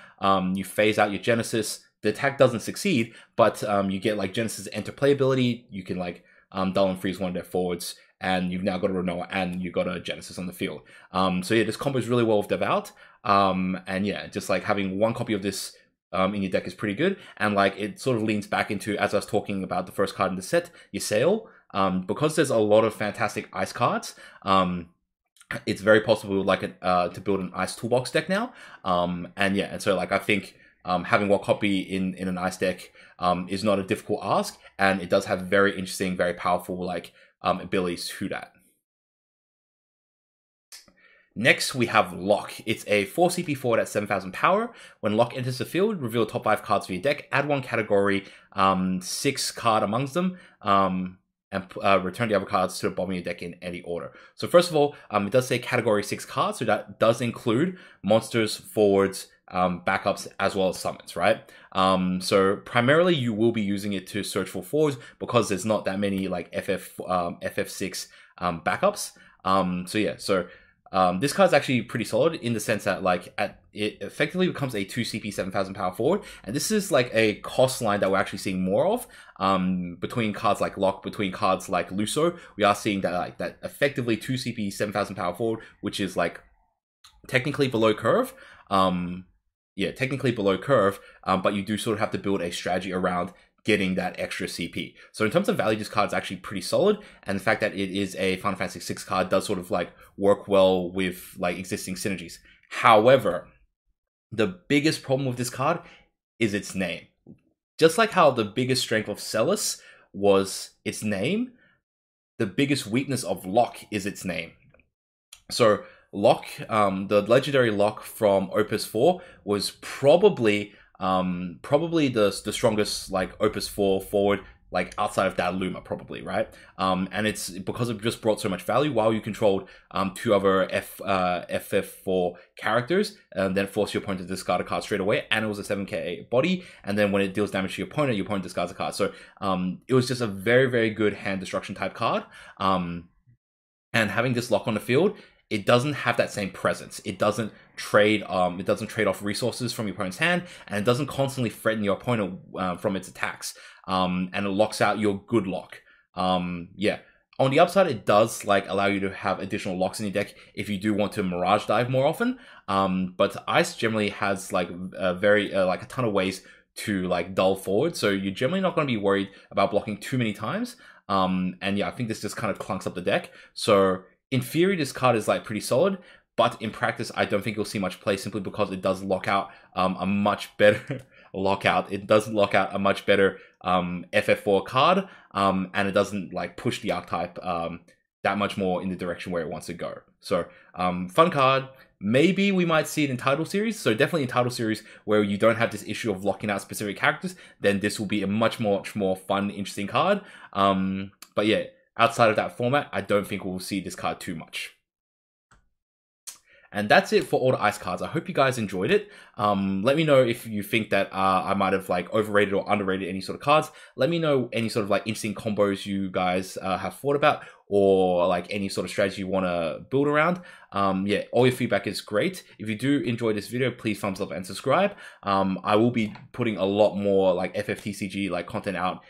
you phase out your Genesis. The attack doesn't succeed, but you get like Genesis enter playability. You can like dull and freeze one of their forwards, and you've now got a Rinoa and you've got a Genesis on the field. So yeah, this combo is really well with Devout. And yeah, just like having one copy of this in your deck is pretty good, and like it sort of leans back into, as I was talking about the first card in the set, your Celes. Because there's a lot of fantastic ice cards, it's very possible like to build an ice toolbox deck now. And yeah, and so like I think having one copy in an ice deck is not a difficult ask, and it does have very interesting, very powerful like abilities to that. Next, we have Locke. It's a 4 CP forward at 7,000 power. When Locke enters the field, reveal top 5 cards of your deck, add one category, 6 card amongst them, and return the other cards to the bottom of your deck in any order. So first of all, it does say category 6 cards, so that does include monsters, forwards, backups, as well as summons, right? So primarily you will be using it to search for forwards because there's not that many like FF6 backups. So yeah, so this card's actually pretty solid in the sense that like it effectively becomes a 2 CP 7,000 power forward, and this is like a cost line that we're actually seeing more of between cards like Locke, between cards like Luso. We are seeing that like that effectively 2 CP 7,000 power forward, which is like technically below curve. Yeah, technically below curve, but you do sort of have to build a strategy around getting that extra CP. So in terms of value, this card is actually pretty solid, and the fact that it is a Final Fantasy 6 card does sort of like work well with like existing synergies. However, the biggest problem with this card is its name. Just like how the biggest strength of Celes was its name, the biggest weakness of Locke is its name. So Locke, the legendary Locke from Opus 4 was probably the strongest like Opus 4 forward, like outside of Luma, probably, right? And it's because it just brought so much value while you controlled 2 other FF4 characters, and then force your opponent to discard a card straight away, and it was a 7k body, and then when it deals damage to your opponent discards a card. So it was just a very, very good hand destruction type card. And having this Locke on the field, it doesn't have that same presence. It doesn't trade off resources from your opponent's hand, and it doesn't constantly threaten your opponent from its attacks. And it locks out your good Locke. Yeah. On the upside, it does like allow you to have additional locks in your deck if you do want to Mirage Dive more often. But Ice generally has like like a ton of ways to like dull forward, so you're generally not going to be worried about blocking too many times. And yeah, I think this just kind of clunks up the deck. So in theory, this card is like pretty solid, but in practice, I don't think you'll see much play simply because it does lock out a much better lockout. It does lock out a much better FF4 card, and it doesn't like push the archetype that much more in the direction where it wants to go. So fun card. Maybe we might see it in title series. So definitely in title series where you don't have this issue of locking out specific characters, then this will be a much more fun, interesting card. But yeah, outside of that format, I don't think we'll see this card too much. And that's it for all the ice cards. I hope you guys enjoyed it. Let me know if you think that I might have like overrated or underrated any sort of cards. Let me know any sort of like interesting combos you guys have thought about, or like any sort of strategy you want to build around. Yeah, all your feedback is great. If you do enjoy this video, please thumbs up and subscribe. I will be putting a lot more like FFTCG like content out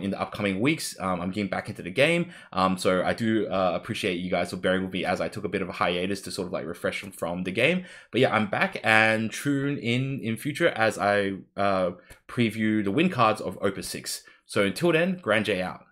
in the upcoming weeks. I'm getting back into the game, so I do appreciate you guys for bearing with me as I took a bit of a hiatus to sort of like refresh from the game. But yeah, I'm back, and tune in future as I preview the win cards of Opus 6. So until then, Grand J out.